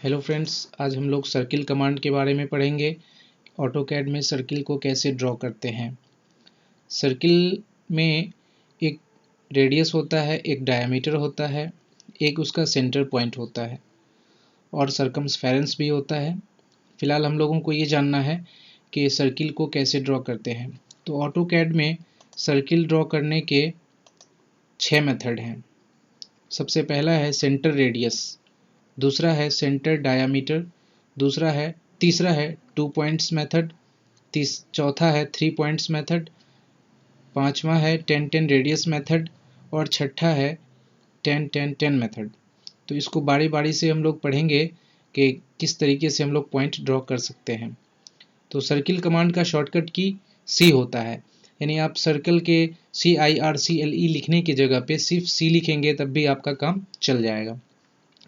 Hello friends, आज हम लोग सर्किल कमांड के बारे में पढ़ेंगे। ऑटोकैड में सर्किल को कैसे ड्रॉ करते हैं। सर्किल में एक रेडियस होता है, एक डायमीटर होता है, एक उसका सेंटर पॉइंट होता है और सर्कमस्फेरेंस भी होता है। फिलहाल हम लोगों को ये जानना है कि सर्किल को कैसे ड्रॉ करते हैं। तो ऑटोकैड में सर्किल ड्रॉ करने के 6 मेथड हैं। सबसे पहला है सेंटर रेडियस, दूसरा है सेंटर डायामीटर, तीसरा है 2 पॉइंट्स मेथड, चौथा है 3 पॉइंट्स मेथड, पांचवा है 10-10 रेडियस मेथड और छठा है 10-10-10 मेथड। तो इसको बारी बारी से हम लोग पढ़ेंगे कि किस तरीके से हम लोग पॉइंट ड्रॉ कर सकते हैं। तो सर्किल कमांड का शॉर्टकट की सी होता है, यानी आप सर्कल के CIRCLE लिखने की जगह पे सिर्फ सी लिखेंगे तब भी आपका काम चल जाएगा।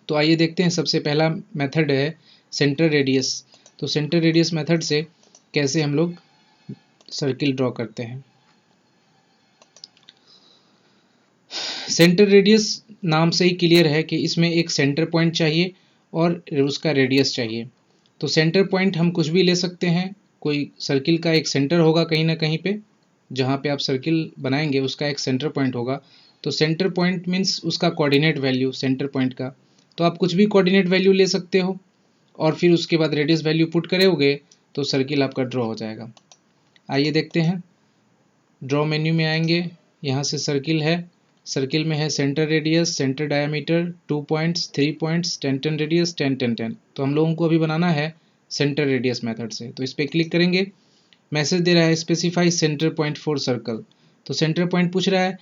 तो आइए देखते हैं। सबसे पहला मेथड है सेंटर रेडियस। तो सेंटर रेडियस मेथड से कैसे हम लोग सर्किल ड्रॉ करते हैं। सेंटर रेडियस नाम से ही क्लियर है कि इसमें एक सेंटर पॉइंट चाहिए और उसका रेडियस चाहिए। तो सेंटर पॉइंट हम कुछ भी ले सकते हैं। कोई सर्किल का एक सेंटर होगा कहीं ना कहीं पे, जहाँ पे आप सर्किल बनाएंगे उसका एक सेंटर पॉइंट होगा। तो सेंटर पॉइंट मीन्स उसका कोऑर्डिनेट वैल्यू सेंटर पॉइंट का। तो आप कुछ भी कोऑर्डिनेट वैल्यू ले सकते हो और फिर उसके बाद रेडियस वैल्यू पुट करोगे तो सर्किल आपका ड्रॉ हो जाएगा। आइए देखते हैं। ड्रॉ मेन्यू में आएंगे, यहाँ से सर्किल है, सर्किल में है centre radius, centre diameter, 2 points, 3 points, 10-10 radius, 10-10-10। तो हम लोगों को अभी बनाना है सेंटर रेडियस मेथड से। तो इस पर क्लिक करेंगे, मैसेज दे रहा है specify centre point for circle. तो सेंटर पॉइंट पूछ रहा है।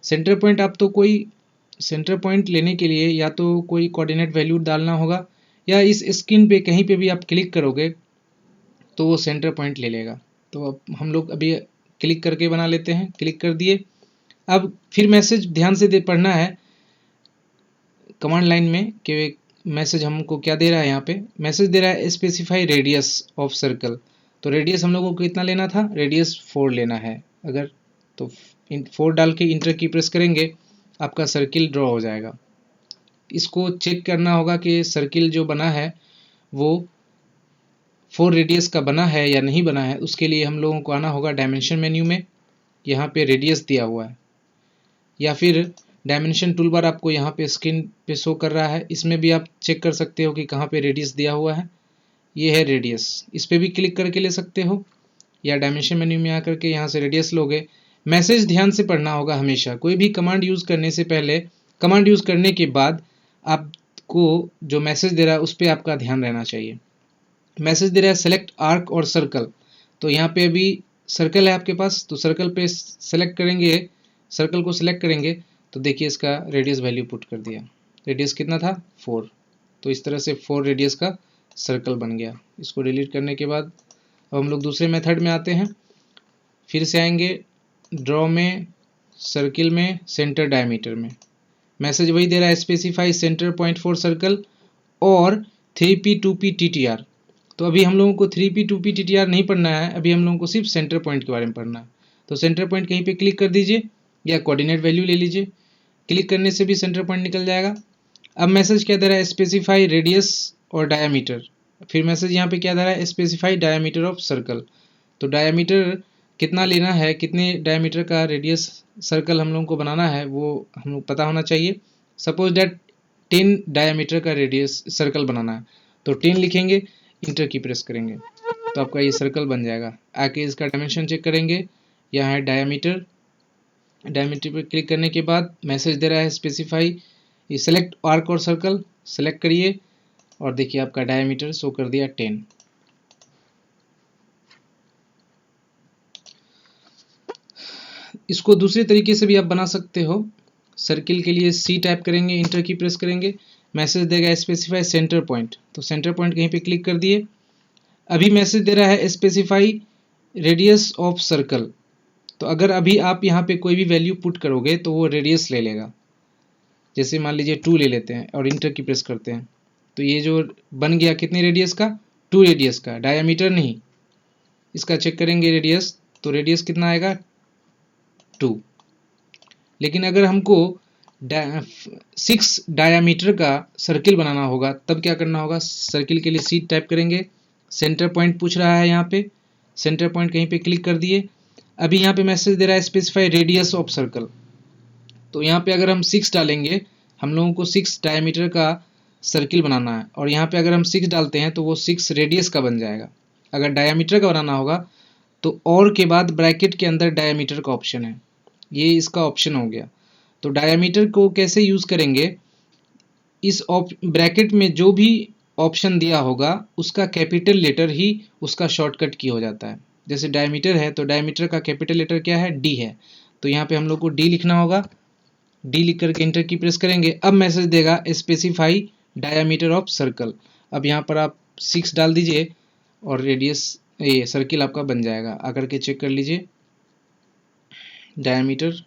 सेंटर पॉइंट आप तो कोई सेंटर पॉइंट लेने के लिए या तो कोई कोऑर्डिनेट वैल्यू डालना होगा या इस स्क्रीन पे कहीं पे भी आप क्लिक करोगे तो वो सेंटर पॉइंट ले लेगा। तो अब हम लोग अभी क्लिक करके बना लेते हैं। क्लिक कर दिए। अब फिर मैसेज ध्यान से पढ़ना है कमांड लाइन में कि मैसेज हमको क्या दे रहा है। यहाँ पे मैसेज दे रहा है स्पेसिफाई रेडियस ऑफ सर्कल। तो रेडियस हम लोगों को कितना लेना था, रेडियस 4 लेना है। अगर तो 4 डाल के इंटर की प्रेस करेंगे, आपका सर्किल ड्रॉ हो जाएगा। इसको चेक करना होगा कि सर्किल जो बना है वो 4 रेडियस का बना है या नहीं बना है। उसके लिए हम लोगों को आना होगा डायमेंशन मेन्यू में, यहाँ पे रेडियस दिया हुआ है, या फिर डायमेंशन टूल बार आपको यहाँ पे स्क्रीन पे शो कर रहा है। इसमें भी आप चेक कर सकते हो कि कहाँ पे रेडियस दिया हुआ है। ये है रेडियस, इस पर भी क्लिक करके ले सकते हो या डायमेंशन मेन्यू में आकर के यहाँ से रेडियस लोगे। मैसेज ध्यान से पढ़ना होगा हमेशा। कोई भी कमांड यूज़ करने से पहले, कमांड यूज़ करने के बाद आपको जो मैसेज दे रहा है उस पर आपका ध्यान रहना चाहिए। मैसेज दे रहा है सेलेक्ट आर्क और सर्कल। तो यहाँ पे अभी सर्कल है आपके पास, तो सर्कल पे सेलेक्ट करेंगे, सर्कल को सिलेक्ट करेंगे तो देखिए इसका रेडियस वैल्यू पुट कर दिया। रेडियस कितना था, 4। तो इस तरह से 4 रेडियस का सर्कल बन गया। इसको डिलीट करने के बाद अब हम लोग दूसरे मेथड में आते हैं। फिर से आएंगे ड्रॉ में, सर्किल में, सेंटर डायमीटर में। मैसेज वही दे रहा है specify centre point for circle और 3P 2P TTR। तो अभी हम लोगों को 3P 2P TTR नहीं पढ़ना है, अभी हम लोगों को सिर्फ सेंटर पॉइंट के बारे में पढ़ना है। तो सेंटर पॉइंट कहीं पे क्लिक कर दीजिए या कोऑर्डिनेट वैल्यू ले लीजिए। क्लिक करने से भी सेंटर पॉइंट निकल जाएगा। अब मैसेज क्या दे रहा है, स्पेसिफाई रेडियस और डायमीटर। फिर मैसेज यहाँ पे क्या दे रहा है, स्पेसिफाई डायमीटर ऑफ सर्कल। तो डायमीटर कितना लेना है, कितने डायमीटर का रेडियस सर्कल हम लोगों को बनाना है वो हम लोग पता होना चाहिए। सपोज दैट 10 डायमीटर का रेडियस सर्कल बनाना है, तो 10 लिखेंगे, इंटर की प्रेस करेंगे तो आपका ये सर्कल बन जाएगा। आके इसका डायमेंशन चेक करेंगे, यहाँ है डायमीटर। डायमीटर पर क्लिक करने के बाद मैसेज दे रहा है स्पेसिफाई ये सेलेक्ट आर्क और सर्कल। सेलेक्ट करिए और देखिए आपका डायमीटर शो कर दिया 10। इसको दूसरे तरीके से भी आप बना सकते हो। सर्किल के लिए सी टाइप करेंगे, इंटर की प्रेस करेंगे, मैसेज देगा स्पेसिफाई सेंटर पॉइंट। तो सेंटर पॉइंट कहीं पे क्लिक कर दिए। अभी मैसेज दे रहा है स्पेसिफाई रेडियस ऑफ सर्कल। तो अगर अभी आप यहाँ पे कोई भी वैल्यू पुट करोगे तो वो रेडियस ले लेगा। जैसे मान लीजिए 2 ले लेते हैं और इंटर की प्रेस करते हैं तो ये जो बन गया कितने रेडियस का, 2 रेडियस का, डायमीटर नहीं। इसका चेक करेंगे रेडियस, तो रेडियस कितना आएगा, 2। लेकिन अगर हमको 6 डायामीटर का सर्किल बनाना होगा, तब क्या करना होगा, सर्किल के लिए सी टाइप करेंगे, सेंटर पॉइंट पूछ रहा है यहाँ पे, सेंटर पॉइंट कहीं पे क्लिक कर दिए। अभी यहाँ पे मैसेज दे रहा है स्पेसिफाई रेडियस ऑफ सर्कल, तो यहाँ पे अगर हम 6 डालेंगे, हम लोगों को 6 डायमीटर का सर्किल बनाना है, और यहाँ पे अगर हम 6 डालते हैं तो वो 6 रेडियस का बन जाएगा। अगर डायमीटर का बनाना होगा तो और के बाद ब्रैकेट के अंदर डायमीटर का ऑप्शन है, ये इसका ऑप्शन हो गया। तो डायमीटर को कैसे यूज़ करेंगे, इस ब्रैकेट में जो भी ऑप्शन दिया होगा उसका कैपिटल लेटर ही उसका शॉर्टकट की हो जाता है। जैसे डायमीटर है तो डायमीटर का कैपिटल लेटर क्या है, डी है, तो यहाँ पे हम लोग को डी लिखना होगा। डी लिख करके इंटर की प्रेस करेंगे, अब मैसेज देगा स्पेसिफाई डायमीटर ऑफ सर्कल। अब यहाँ पर आप 6 डाल दीजिए और रेडियस ये सर्किल आपका बन जाएगा। आकर के चेक कर लीजिए, डायमीटर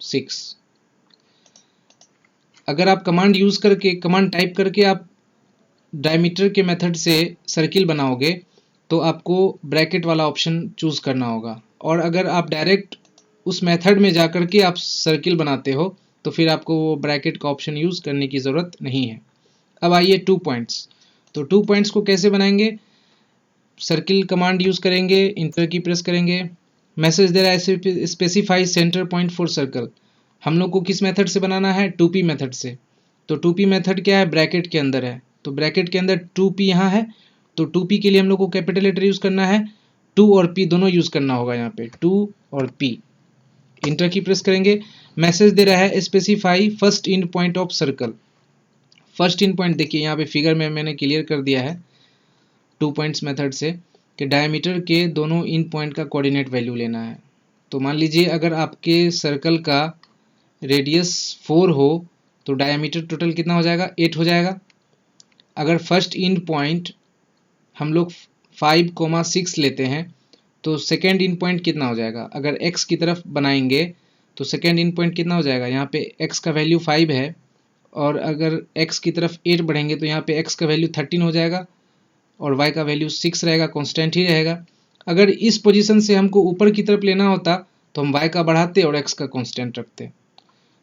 6। अगर आप कमांड यूज़ करके, कमांड टाइप करके आप डायमीटर के मेथड से सर्किल बनाओगे तो आपको ब्रैकेट वाला ऑप्शन चूज़ करना होगा, और अगर आप डायरेक्ट उस मेथड में जा कर के आप सर्किल बनाते हो तो फिर आपको वो ब्रैकेट का ऑप्शन यूज़ करने की ज़रूरत नहीं है। अब आइए 2 पॉइंट्स, तो 2 पॉइंट्स को कैसे बनाएंगे, सर्किल कमांड यूज़ करेंगे, इंटर की प्रेस करेंगे, मैसेज दे रहा है specify centre point for circle. हम लोग को किस मेथड से बनाना है, 2p मेथड से। तो 2p मेथड क्या है, ब्रैकेट के अंदर है, तो ब्रैकेट के अंदर 2p यहाँ है, तो 2p के लिए हम लोग को कैपिटल लेटर यूज़ करना है, 2 और p दोनों यूज़ करना होगा यहाँ पे, 2 और p। इंटर की प्रेस करेंगे, मैसेज दे रहा है specify first in point of circle. First in point देखिए यहाँ पे फिगर में मैंने क्लियर कर दिया है 2 पॉइंट्स मेथड से कि डायमीटर के दोनों इन पॉइंट का कोऑर्डिनेट वैल्यू लेना है। तो मान लीजिए अगर आपके सर्कल का रेडियस 4 हो तो डायमीटर टोटल कितना हो जाएगा, 8 हो जाएगा। अगर फर्स्ट इन पॉइंट हम लोग 5,6 लेते हैं तो सेकेंड इन पॉइंट कितना हो जाएगा, अगर x की तरफ बनाएंगे तो सेकेंड इन पॉइंट कितना हो जाएगा, यहाँ पे x का वैल्यू 5 है, और अगर x की तरफ 8 बढ़ेंगे तो यहाँ पे x का वैल्यू 13 हो जाएगा और y का वैल्यू 6 रहेगा, कांस्टेंट ही रहेगा। अगर इस पोजीशन से हमको ऊपर की तरफ लेना होता तो हम y का बढ़ाते और x का कांस्टेंट रखते।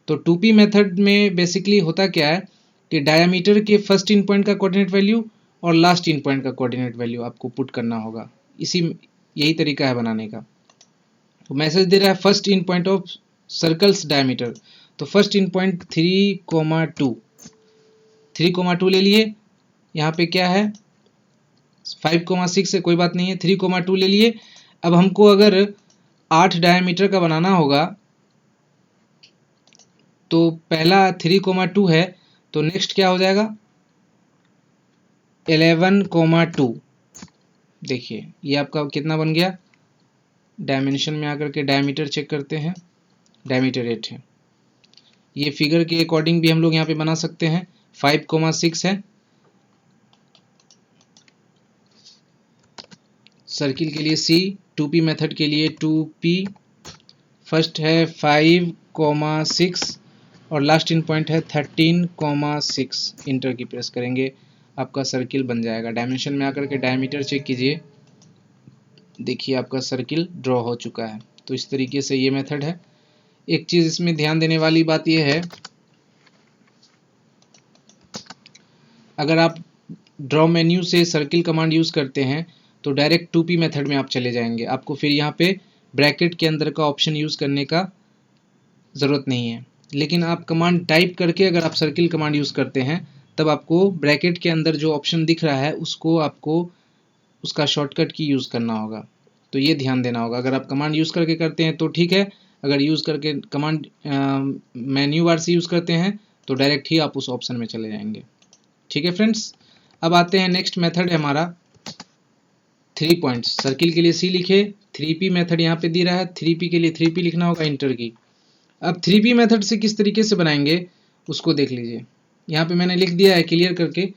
तो 2p मेथड में बेसिकली होता क्या है कि डायमीटर के फर्स्ट इन पॉइंट का कोऑर्डिनेट वैल्यू और लास्ट इन पॉइंट का कोऑर्डिनेट वैल्यू आपको पुट करना होगा, यही तरीका है बनाने का। तो मैसेज दे रहा है first in point of circles diameter, तो फर्स्ट इन पॉइंट 3,2 ले लिए। यहाँ पे क्या है 5,6 है, कोई बात नहीं है, 3,2 ले लिए। अब हमको अगर 8 डायमीटर का बनाना होगा तो पहला 3,2 है, तो नेक्स्ट क्या हो जाएगा 11,2। देखिए ये आपका कितना बन गया, डायमेंशन में आकर के डायमीटर चेक करते हैं, डायमीटर 8 है। ये फिगर के अकॉर्डिंग भी हम लोग यहाँ पे बना सकते हैं, 5,6 है, सर्किल के लिए C, 2p मेथड के लिए 2p, फर्स्ट है 5,6 और लास्ट इन पॉइंट है 13,6। इंटर की प्रेस करेंगे, आपका सर्किल बन जाएगा। डायमेंशन में आकर के डायमीटर चेक कीजिए, देखिए आपका सर्किल ड्रॉ हो चुका है। तो इस तरीके से ये मेथड है। एक चीज़ इसमें ध्यान देने वाली बात यह है, अगर आप ड्रॉ मेन्यू से सर्किल कमांड यूज़ करते हैं तो डायरेक्ट 2p मेथड में आप चले जाएंगे, आपको फिर यहाँ पे ब्रैकेट के अंदर का ऑप्शन यूज़ करने का ज़रूरत नहीं है। लेकिन आप कमांड टाइप करके अगर आप सर्किल कमांड यूज़ करते हैं तब आपको ब्रैकेट के अंदर जो ऑप्शन दिख रहा है उसको आपको उसका शॉर्टकट की यूज़ करना होगा, तो ये ध्यान देना होगा। अगर आप कमांड यूज़ करके करते हैं तो ठीक है, अगर यूज़ करके कमांड मेन्यू बार से यूज़ करते हैं तो डायरेक्ट ही आप उस ऑप्शन में चले जाएंगे। ठीक है फ्रेंड्स, अब आते हैं नेक्स्ट मेथड है हमारा 3 पॉइंट्स। सर्किल के लिए C लिखे, 3p मेथड यहाँ पे दे रहा है, 3p के लिए 3p लिखना होगा, इंटर की। अब 3p मेथड से किस तरीके से बनाएंगे उसको देख लीजिए। यहाँ पे मैंने लिख दिया है क्लियर करके,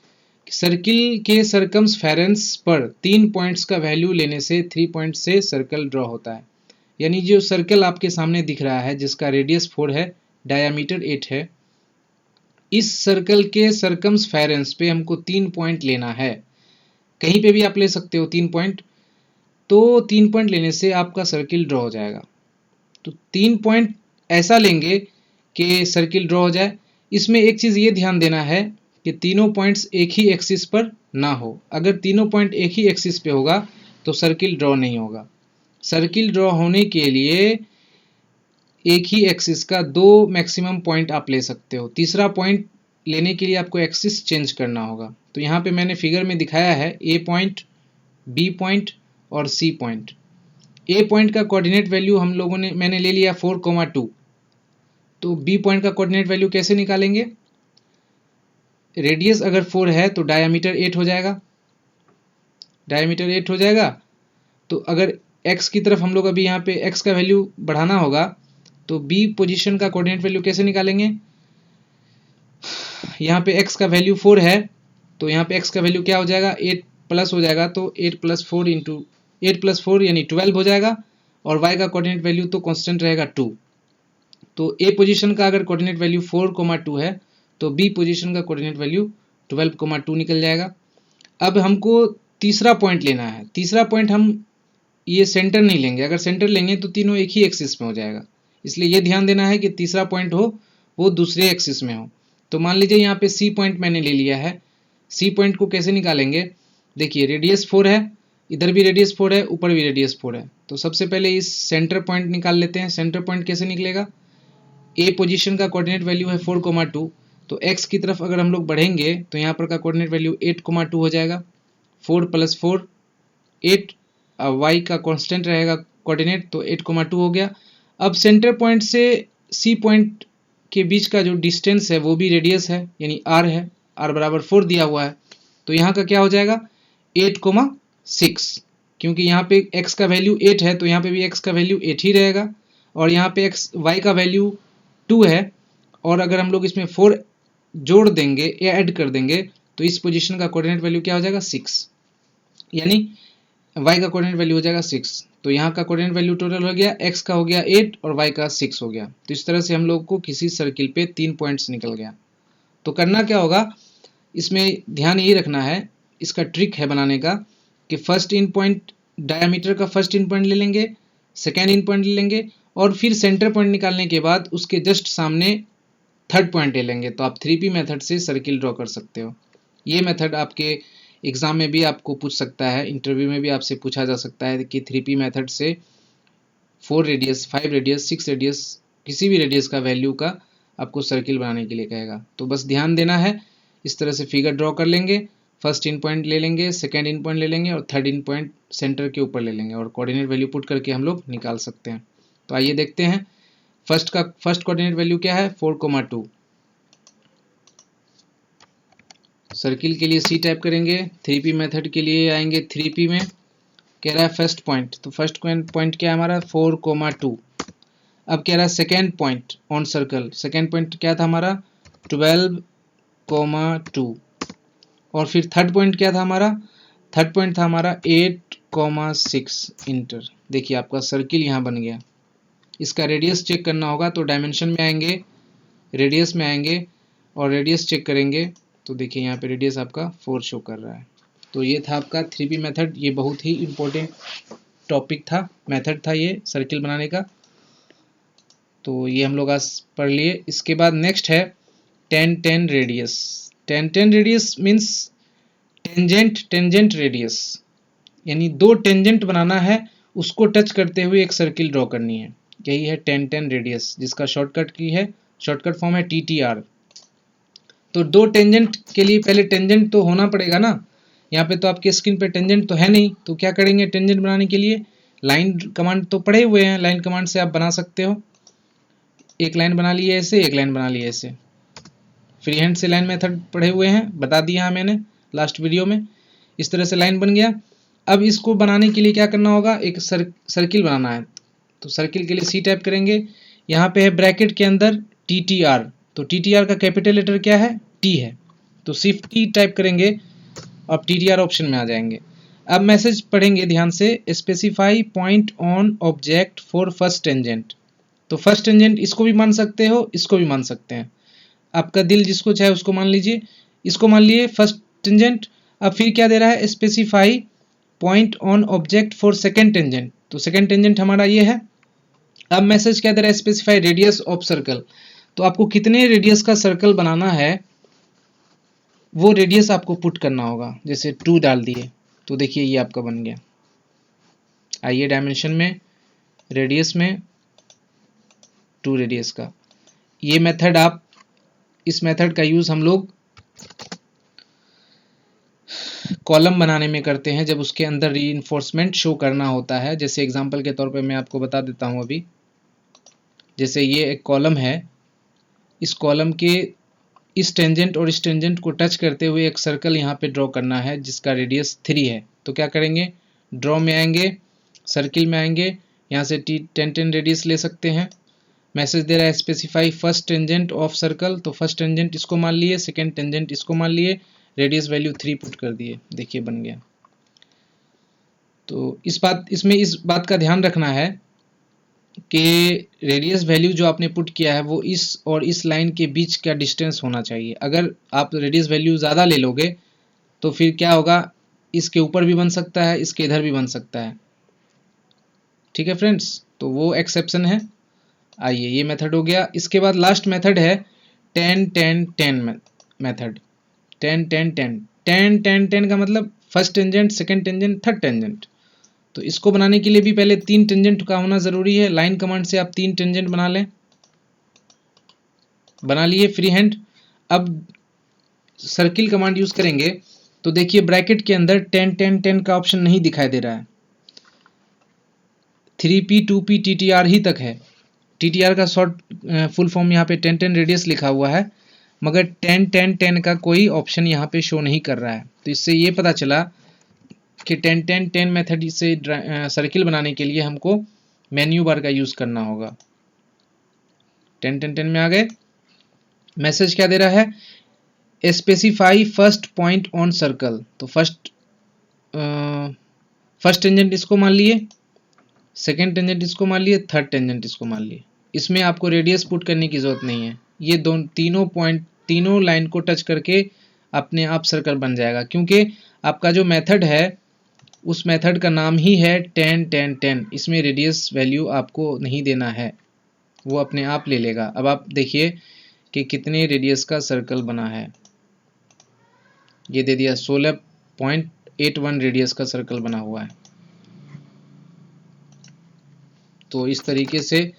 सर्किल के सर्कम्फेरेंस पर 3 पॉइंट्स का वैल्यू लेने से 3 पॉइंट से सर्कल ड्रॉ होता है। यानी जो सर्कल आपके सामने दिख रहा है जिसका रेडियस 4 है, डायामीटर 8 है, इस सर्कल के सर्कम्फेरेंस पे हमको 3 पॉइंट लेना है। कहीं पे भी आप ले सकते हो 3 पॉइंट, तो 3 पॉइंट लेने से आपका सर्किल ड्रॉ हो जाएगा। तो 3 पॉइंट ऐसा लेंगे के सर्किल ड्रॉ हो जाए। इसमें एक चीज़ ये ध्यान देना है कि तीनों पॉइंट्स एक ही एक्सिस पर ना हो। अगर तीनों पॉइंट एक ही एक्सिस पे होगा तो सर्किल ड्रॉ नहीं होगा। सर्किल ड्रॉ होने के लिए एक ही एक्सिस का दो मैक्सिमम पॉइंट आप ले सकते हो। तीसरा पॉइंट लेने के लिए आपको एक्सिस चेंज करना होगा। तो यहाँ पे मैंने फिगर में दिखाया है ए पॉइंट, बी पॉइंट और सी पॉइंट। ए पॉइंट का कोऑर्डिनेट वैल्यू हम लोगों ने मैंने ले लिया 4,2। तो बी पॉइंट का कोऑर्डिनेट वैल्यू कैसे निकालेंगे? रेडियस अगर 4 है तो डायमीटर 8 हो जाएगा। डायमीटर 8 हो जाएगा। तो अगर x की तरफ हम लोग अभी यहाँ पे x का वैल्यू बढ़ाना होगा तो b पोजीशन का कोऑर्डिनेट वैल्यू कैसे निकालेंगे? यहाँ पे x का वैल्यू 4 है तो यहाँ पे x का वैल्यू क्या हो जाएगा? 8 प्लस हो जाएगा। तो 8 प्लस 4 इंटू 8 प्लस 4 यानी 12 हो जाएगा। और y का कोऑर्डिनेट वैल्यू तो कांस्टेंट रहेगा 2। तो a पोजीशन का अगर कोऑर्डिनेट वैल्यू 4,2 है तो b पोजीशन का कोऑर्डिनेट वैल्यू 12,2 निकल जाएगा। अब हमको तीसरा पॉइंट लेना है। तीसरा पॉइंट हम ये सेंटर नहीं लेंगे। अगर सेंटर लेंगे तो तीनों एक ही एक्सिस में हो जाएगा। इसलिए ये ध्यान देना है कि तीसरा पॉइंट हो वो दूसरे एक्सिस में हो। तो मान लीजिए यहाँ पे सी पॉइंट मैंने ले लिया है। सी पॉइंट को कैसे निकालेंगे? देखिए रेडियस 4 है, इधर भी रेडियस 4 है, ऊपर भी रेडियस 4 है। तो सबसे पहले इस सेंटर पॉइंट निकाल लेते हैं। सेंटर पॉइंट कैसे निकलेगा? ए पोजीशन का कोऑर्डिनेट वैल्यू है 4,2। तो एक्स की तरफ अगर हम लोग बढ़ेंगे तो यहाँ पर का कोऑर्डिनेट वैल्यू 8,2 हो जाएगा। 4 प्लस 4 8, वाई का कांस्टेंट रहेगा कोऑर्डिनेट तो 8,2 हो गया। अब सेंटर पॉइंट से सी पॉइंट के बीच का जो डिस्टेंस है वो भी रेडियस है यानी आर है। आर बराबर 4 दिया हुआ है। तो यहाँ का क्या हो जाएगा? 8,6। क्योंकि यहाँ पे x का वैल्यू 8 है तो यहाँ पे भी x का वैल्यू 8 ही रहेगा। और यहाँ पे y का वैल्यू 2 है। और अगर हम लोग इसमें 4 जोड़ देंगे या ऐड कर देंगे तो इस पोजीशन का कोऑर्डिनेट वैल्यू क्या हो जाएगा? 6। यानी y का कोऑर्डिनेट वैल्यू हो जाएगा 6। तो यहाँ का कोऑर्डिनेट वैल्यू टोटल हो गया, x का हो गया 8 और y का 6 हो गया। तो इस तरह से हम लोग को किसी सर्किल पे 3 पॉइंट्स निकल गया। तो करना क्या होगा, इसमें ध्यान यही रखना है, इसका ट्रिक है बनाने का कि फर्स्ट इन पॉइंट डायमीटर का फर्स्ट इन पॉइंट ले लेंगे, सेकेंड इन पॉइंट ले लेंगे और फिर सेंटर पॉइंट निकालने के बाद उसके जस्ट सामने थर्ड पॉइंट ले लेंगे। तो आप 3P मेथड से सर्किल ड्रॉ कर सकते हो। ये मेथड आपके एग्जाम में भी आपको पूछ सकता है, इंटरव्यू में भी आपसे पूछा जा सकता है कि 3P मेथड से 4 रेडियस, 5 रेडियस, 6 रेडियस, किसी भी रेडियस का वैल्यू का आपको सर्किल बनाने के लिए कहेगा। तो बस ध्यान देना है, इस तरह से फिगर ड्रॉ कर लेंगे, फर्स्ट इन पॉइंट ले लेंगे, सेकेंड इन पॉइंट ले लेंगे और थर्ड इन पॉइंट सेंटर के ऊपर ले लेंगे और कोऑर्डिनेट वैल्यू पुट करके हम लोग निकाल सकते हैं। तो आइए देखते हैं फर्स्ट कोऑर्डिनेट वैल्यू क्या है? 4,2। सर्किल के लिए सी टाइप करेंगे, 3P मेथड के लिए आएंगे 3P में, कह रहा है फर्स्ट पॉइंट। तो फर्स्ट पॉइंट क्या है हमारा? 4,2। अब कह रहा है second point on circle. Second point क्या था हमारा? 12,2। और फिर थर्ड पॉइंट क्या था हमारा? थर्ड पॉइंट था हमारा 8,6 इंटर। देखिए आपका सर्किल यहाँ बन गया। इसका रेडियस चेक करना होगा तो डायमेंशन में आएंगे, रेडियस में आएंगे और रेडियस चेक करेंगे। तो देखिए यहाँ पे रेडियस आपका 4 शो कर रहा है। तो ये था आपका 3P मेथड। ये बहुत ही इम्पोर्टेंट टॉपिक था, मेथड था ये सर्किल बनाने का। तो ये हम लोग आज पढ़ लिए। इसके बाद नेक्स्ट है 10-10 radius. 10-10 radius means tangent radius, यानी दो टेंजेंट बनाना है, उसको टच करते हुए एक सर्किल ड्रॉ करनी है। यही है 10-10 रेडियस, जिसका शॉर्टकट फॉर्म है TTR। तो दो टेंजेंट के लिए पहले टेंजेंट तो होना पड़ेगा ना। यहाँ पे तो आपके स्क्रीन पे टेंजेंट तो है नहीं, तो क्या करेंगे टेंजेंट बनाने के लिए? लाइन कमांड तो पढ़े हुए हैं, लाइन कमांड से आप बना सकते हो। एक लाइन बना ली है ऐसे, एक लाइन बना ली है ऐसे। फ्री हैंड से लाइन मेथड पढ़े हुए हैं, बता दिया मैंने लास्ट वीडियो में। इस तरह से लाइन बन गया। अब इसको बनाने के लिए क्या करना होगा? एक सर्किल बनाना है। तो सर्किल के लिए सी टाइप करेंगे। यहाँ पे है ब्रैकेट के अंदर TTR। तो TTR का कैपिटल लेटर क्या है? T है। तो सिर्फ T टाइप करेंगे, अब TTR ऑप्शन में आ जाएंगे। अब मैसेज पढ़ेंगे ध्यान से, specify point on object for first tangent. तो फर्स्ट टेंजेंट इसको भी मान सकते हो, इसको भी मान सकते हैं, आपका दिल जिसको चाहे उसको मान लीजिए। इसको मान लिए फर्स्ट टेंजेंट। अब फिर क्या दे रहा है? Specify point on object for second tangent. तो सेकेंड टेंजेंट हमारा ये है। अब मैसेज क्या दे रहा है? Specify radius of circle. तो आपको कितने रेडियस का सर्कल बनाना है वो रेडियस आपको पुट करना होगा। जैसे 2 डाल दिए तो देखिए ये आपका बन गया। आइए डायमेंशन में, रेडियस में 2 रेडियस का। ये मेथड आप, इस मेथड का यूज़ हम लोग कॉलम बनाने में करते हैं जब उसके अंदर रीइंफोर्समेंट शो करना होता है। जैसे एग्जांपल के तौर पे मैं आपको बता देता हूँ अभी। जैसे ये एक कॉलम है, इस कॉलम के इस टेंजेंट और इस टेंजेंट को टच करते हुए एक सर्कल यहाँ पे ड्रॉ करना है जिसका रेडियस 3 है। तो क्या करेंगे, ड्रॉ में आएंगे, सर्किल में आएंगे, यहाँ से 10 रेडियस ले सकते हैं। मैसेज दे रहा है specify first tangent of circle, तो फर्स्ट टेंजेंट इसको मान लिए, सेकेंड टेंजेंट इसको मान लिए, रेडियस वैल्यू 3 पुट कर दिए, देखिए बन गया। तो इस बात का ध्यान रखना है कि रेडियस वैल्यू जो आपने पुट किया है वो इस और इस लाइन के बीच का डिस्टेंस होना चाहिए। अगर आप रेडियस वैल्यू ज़्यादा ले लोगे तो फिर क्या होगा, इसके ऊपर भी बन सकता है, इसके इधर भी बन सकता है। ठीक है फ्रेंड्स, तो वो एक्सेप्शन है। आइए ये मेथड हो गया। इसके बाद लास्ट मेथड है 10-10-10 मेथड। 10-10-10 10-10-10 का मतलब first tangent, second tangent, third tangent. तो इसको बनाने के लिए भी पहले 3 टेंजेंट का होना ज़रूरी है। लाइन कमांड से आप 3 टेंजेंट बना लें, बना लिए फ्री हैंड। अब सर्किल कमांड यूज़ करेंगे तो देखिए ब्रैकेट के अंदर 10-10-10 का ऑप्शन नहीं दिखाई दे रहा है, 3P 2P TTR ही तक है। TTR का शॉर्ट फुल फॉर्म यहाँ पे 10-10 रेडियस लिखा हुआ है, मगर 10-10-10 का कोई ऑप्शन यहाँ पे शो नहीं कर रहा है। तो इससे ये पता चला कि 10-10-10 मेथड से सर्किल बनाने के लिए हमको मेन्यू बार का यूज़ करना होगा। 10-10-10 में आ गए। मैसेज क्या दे रहा है, specify first point on circle. तो फर्स्ट टेंजेंट इसको मान लिए, सेकेंड टेंजेंट इसको मान लिए, थर्ड टेंजेंट इसको मान लिए। इसमें आपको रेडियस पुट करने की ज़रूरत नहीं है। ये तीनों लाइन को टच करके अपने आप सर्कल बन जाएगा, क्योंकि आपका जो मेथड है उस मेथड का नाम ही है 10-10-10। इसमें रेडियस वैल्यू आपको नहीं देना है, वो अपने आप ले लेगा। अब आप देखिए कि कितने रेडियस का सर्कल बना है। ये दे दिया 16.81 रेडियस का सर्कल बना हुआ है। तो इस तरीके से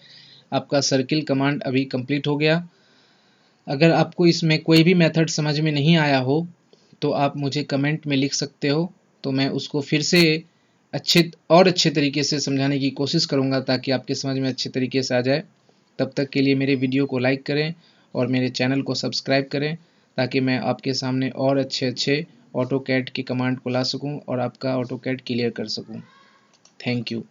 आपका सर्किल कमांड अभी कंप्लीट हो गया। अगर आपको इसमें कोई भी मेथड समझ में नहीं आया हो तो आप मुझे कमेंट में लिख सकते हो, तो मैं उसको फिर से अच्छे तरीके से समझाने की कोशिश करूँगा ताकि आपके समझ में अच्छे तरीके से आ जाए। तब तक के लिए मेरे वीडियो को लाइक करें और मेरे चैनल को सब्सक्राइब करें ताकि मैं आपके सामने और अच्छे ऑटोकैड के कमांड को ला सकूं और आपका ऑटोकैड क्लियर कर सकूं। Thank you.